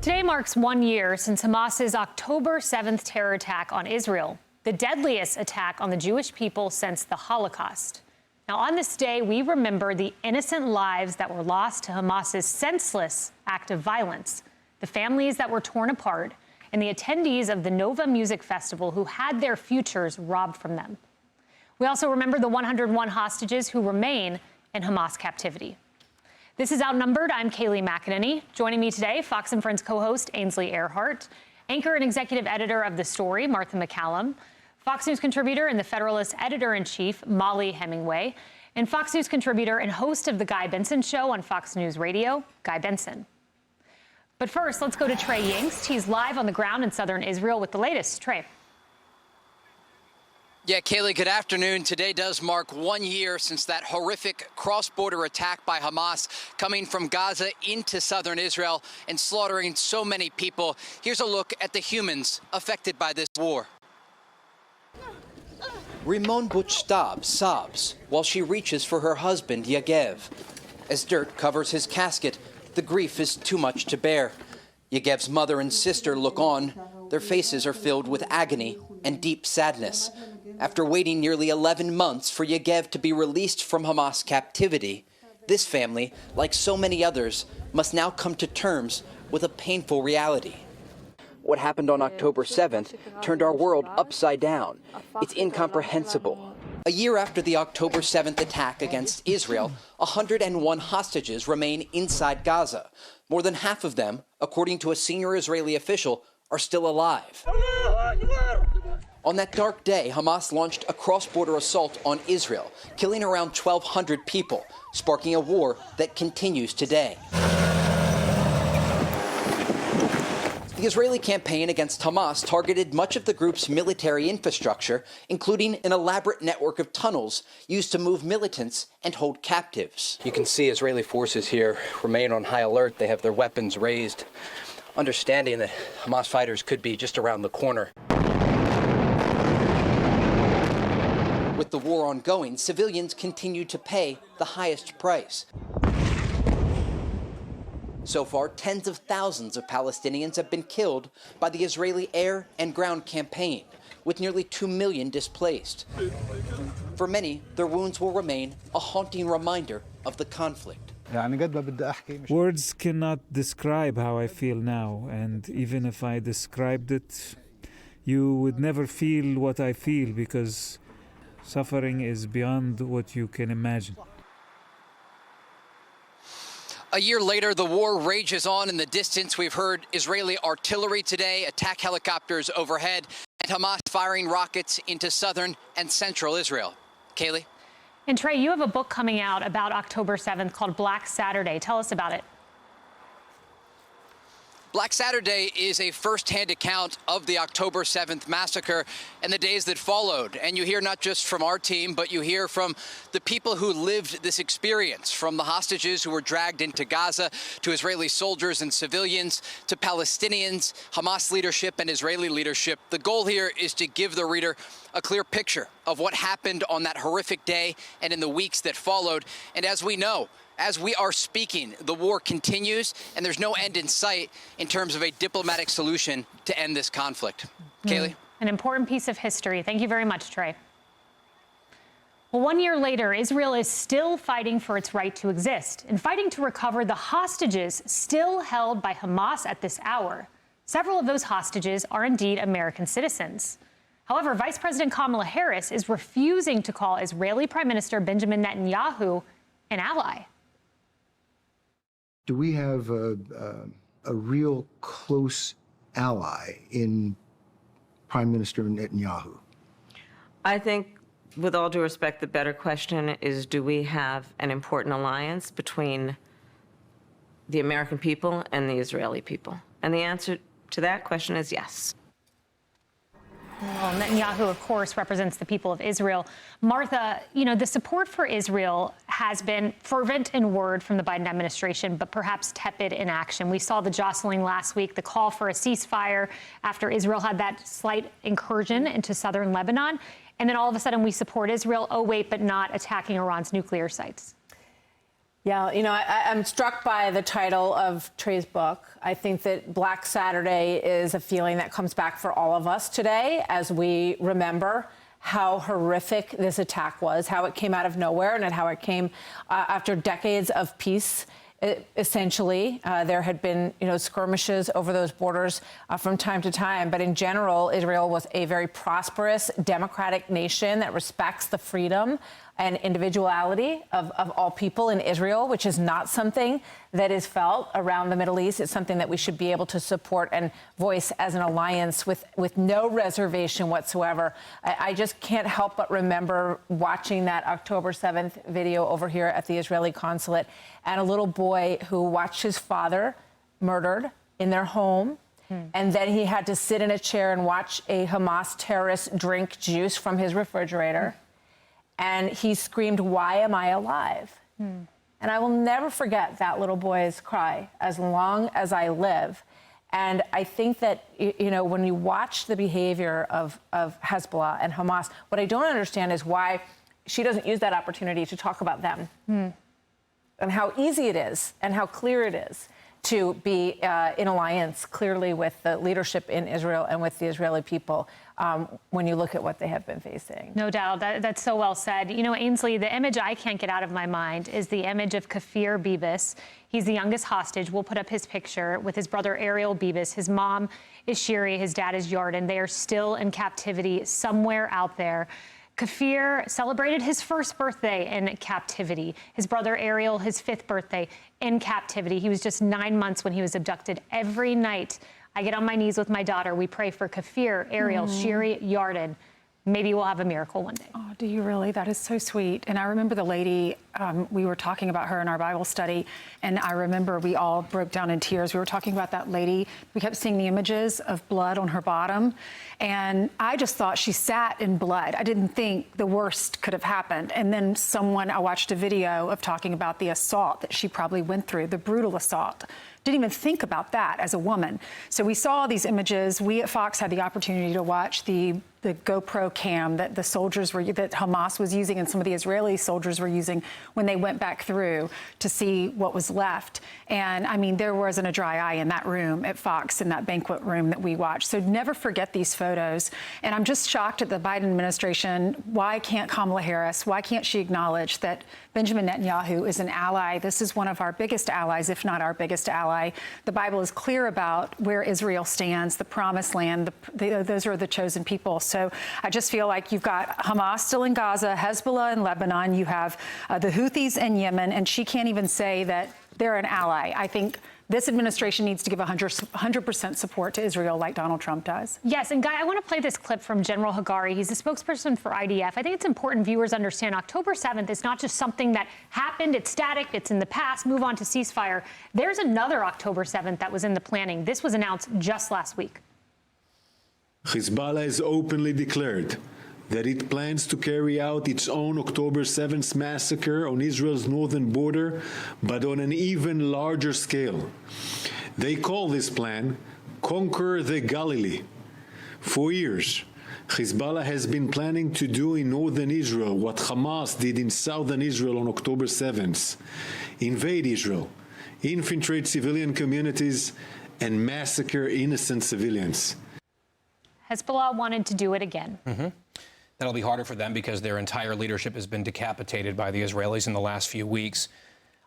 Today marks 1 year since Hamas's October 7th terror attack on Israel, the deadliest attack on the Jewish people since the Holocaust. Now, on this day, we remember the innocent lives that were lost to Hamas's senseless act of violence, the families that were torn apart, and the attendees of the Nova Music Festival who had their futures robbed from them. We also remember the 101 hostages who remain in Hamas captivity. This is Outnumbered. I'm Kayleigh McEnany. Joining me today, Fox & Friends co-host Ainsley Earhart, anchor and executive editor of The Story, Martha McCallum, Fox News contributor and the Federalist editor-in-chief, Molly Hemingway, and Fox News contributor and host of The Guy Benson Show on Fox News Radio, Guy Benson. But first, let's go to Trey Yingst. He's live on the ground in southern Israel with the latest. Trey. Yeah, Kayleigh, good afternoon. Today does mark 1 year since that horrific cross-border attack by Hamas coming from Gaza into southern Israel and slaughtering so many people. Here's a look at the humans affected by this war. Rimon Buchstab sobs while she reaches for her husband, Yegev. As dirt covers his casket, the grief is too much to bear. Yegev's mother and sister look on. Their faces are filled with agony and deep sadness. After waiting nearly 11 months for Yegev to be released from Hamas captivity, this family, like so many others, must now come to terms with a painful reality. What happened on October 7th turned our world upside down. It's incomprehensible. A year after the October 7th attack against Israel, 101 hostages remain inside Gaza. More than half of them, according to a senior Israeli official, are still alive. On that dark day, Hamas launched a cross-border assault on Israel, killing around 1,200 people, sparking a war that continues today. The Israeli campaign against Hamas targeted much of the group's military infrastructure, including an elaborate network of tunnels used to move militants and hold captives. You can see Israeli forces here remain on high alert. They have their weapons raised, understanding that Hamas fighters could be just around the corner. With the war ongoing, civilians continue to pay the highest price. So far, tens of thousands of Palestinians have been killed by the Israeli air and ground campaign, with nearly 2 million displaced. For many, their wounds will remain a haunting reminder of the conflict. Words cannot describe how I feel now, and even if I described it, you would never feel what I feel, because suffering is beyond what you can imagine. A year later, the war rages on in the distance. We've heard Israeli artillery today, attack helicopters overhead, and Hamas firing rockets into southern and central Israel. Kayleigh? And Trey, you have a book coming out about October 7th called Black Saturday. Tell us about it. Black Saturday is a first-hand account of the October 7th massacre and the days that followed. And you hear not just from our team, but you hear from the people who lived this experience, from the hostages who were dragged into Gaza, to Israeli soldiers and civilians, to Palestinians, Hamas leadership and Israeli leadership. The goal here is to give the reader a clear picture of what happened on that horrific day and in the weeks that followed. And as we know, as we are speaking, the war continues, and there's no end in sight in terms of a diplomatic solution to end this conflict. Kayleigh? An important piece of history. Thank you very much, Trey. Well, 1 year later, Israel is still fighting for its right to exist and fighting to recover the hostages still held by Hamas at this hour. Several of those hostages are indeed American citizens. However, Vice President Kamala Harris is refusing to call Israeli Prime Minister Benjamin Netanyahu an ally. Do we have a real close ally in Prime Minister Netanyahu? I think, with all due respect, the better question is, do we have an important alliance between the American people and the Israeli people? And the answer to that question is yes. Well, Netanyahu, of course, represents the people of Israel. Martha, you know, the support for Israel has been fervent in word from the Biden administration, but perhaps tepid in action. We saw the jostling last week, the call for a ceasefire after Israel had that slight incursion into southern Lebanon. And then all of a sudden we support Israel. Oh, wait, but not attacking Iran's nuclear sites. Yeah, you know, I'm struck by the title of Trey's book. I think that Black Saturday is a feeling that comes back for all of us today as we remember how horrific this attack was, how it came out of nowhere, and how it came after decades of peace. Essentially, there had been, skirmishes over those borders from time to time. But in general, Israel was a very prosperous, democratic nation that respects the freedom and individuality of all people in Israel, which is not something that is felt around the Middle East. It's something that we should be able to support and voice as an alliance with no reservation whatsoever. I just can't help but remember watching that October 7th video over here at the Israeli consulate, and a little boy who watched his father murdered in their home. And then he had to sit in a chair and watch a Hamas terrorist drink juice from his refrigerator. And he screamed, "Why am I alive?" And I will never forget that little boy's cry as long as I live. And I think that, when you watch the behavior of Hezbollah and Hamas, what I don't understand is why she doesn't use that opportunity to talk about them and how easy it is and how clear it is to be in alliance clearly with the leadership in Israel and with the Israeli people when you look at what they have been facing. No doubt. That's so well said. Ainsley, the image I can't get out of my mind is the image of Kafir Bibas. He's the youngest hostage. We'll put up his picture with his brother Ariel Bibas. His mom is Shiri. His dad is Yarden. They are still in captivity somewhere out there. Kafir celebrated his first birthday in captivity. His brother Ariel, his 5th birthday in captivity. He was just 9 months when he was abducted. Every night, I get on my knees with my daughter. We pray for Kafir, Ariel, Shiri, Yarden. Maybe we'll have a miracle one day. Oh, do you really? That is so sweet. And I remember the lady, we were talking about her in our Bible study, and I remember we all broke down in tears. We were talking about that lady. We kept seeing the images of blood on her bottom, and I just thought she sat in blood. I didn't think the worst could have happened. And then I watched a video of talking about the assault that she probably went through, the brutal assault. Didn't even think about that as a woman. So we saw these images. We at Fox had the opportunity to watch the GoPro cam that that Hamas was using and some of the Israeli soldiers were using when they went back through to see what was left. And I mean, there wasn't a dry eye in that room at Fox, in that banquet room that we watched. So never forget these photos. And I'm just shocked at the Biden administration. Why can't Kamala Harris, why can't she acknowledge that Benjamin Netanyahu is an ally? This is one of our biggest allies, if not our biggest ally. The Bible is clear about where Israel stands, the promised land. Those are the chosen people. So I just feel like you've got Hamas still in Gaza, Hezbollah in Lebanon, you have the Houthis in Yemen, and she can't even say that they're an ally. I think this administration needs to give 100% support to Israel like Donald Trump does. Yes, and Guy, I want to play this clip from General Hagari. He's a spokesperson for IDF. I think it's important viewers understand October 7th is not just something that happened, it's static, it's in the past, move on to ceasefire. There's another October 7th that was in the planning. This was announced just last week. Hezbollah has openly declared that it plans to carry out its own October 7th massacre on Israel's northern border, but on an even larger scale. They call this plan Conquer the Galilee. For years, Hezbollah has been planning to do in northern Israel what Hamas did in southern Israel on October 7th: invade Israel, infiltrate civilian communities, and massacre innocent civilians. Hezbollah wanted to do it again. That'll be harder for them because their entire leadership has been decapitated by the Israelis in the last few weeks.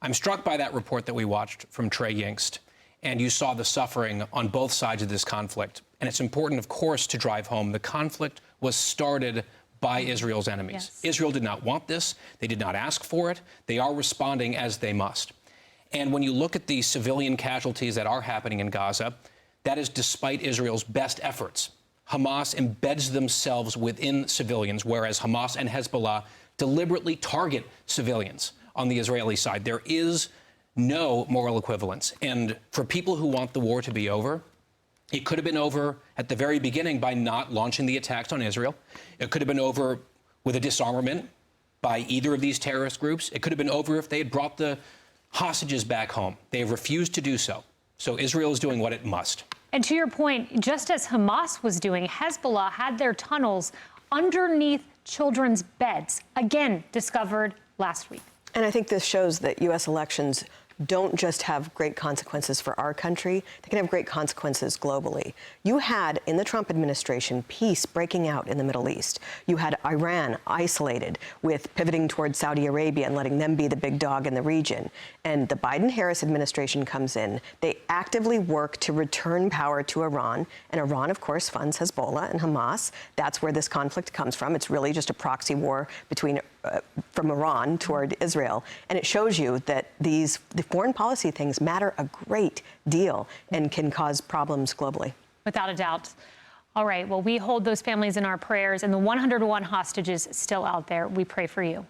I'm struck by that report that we watched from Trey Yingst, and you saw the suffering on both sides of this conflict. And it's important, of course, to drive home the conflict was started by Israel's enemies. Yes. Israel did not want this. They did not ask for it. They are responding as they must. And when you look at the civilian casualties that are happening in Gaza, that is despite Israel's best efforts. Hamas embeds themselves within civilians, whereas Hamas and Hezbollah deliberately target civilians on the Israeli side. There is no moral equivalence. And for people who want the war to be over, it could have been over at the very beginning by not launching the attacks on Israel. It could have been over with a disarmament by either of these terrorist groups. It could have been over if they had brought the hostages back home. They have refused to do so. So Israel is doing what it must. And to your point, just as Hamas was doing, Hezbollah had their tunnels underneath children's beds, again discovered last week. And I think this shows that U.S. elections don't just have great consequences for our country, they can have great consequences globally. You had, in the Trump administration, peace breaking out in the Middle East. You had Iran isolated, with pivoting towards Saudi Arabia and letting them be the big dog in the region. And the Biden-Harris administration comes in. They actively work to return power to Iran. And Iran, of course, funds Hezbollah and Hamas. That's where this conflict comes from. It's really just a proxy war between from Iran toward Israel. And it shows you that the foreign policy things matter a great deal and can cause problems globally. Without a doubt. All right, well, we hold those families in our prayers, and the 101 hostages still out there. We pray for you.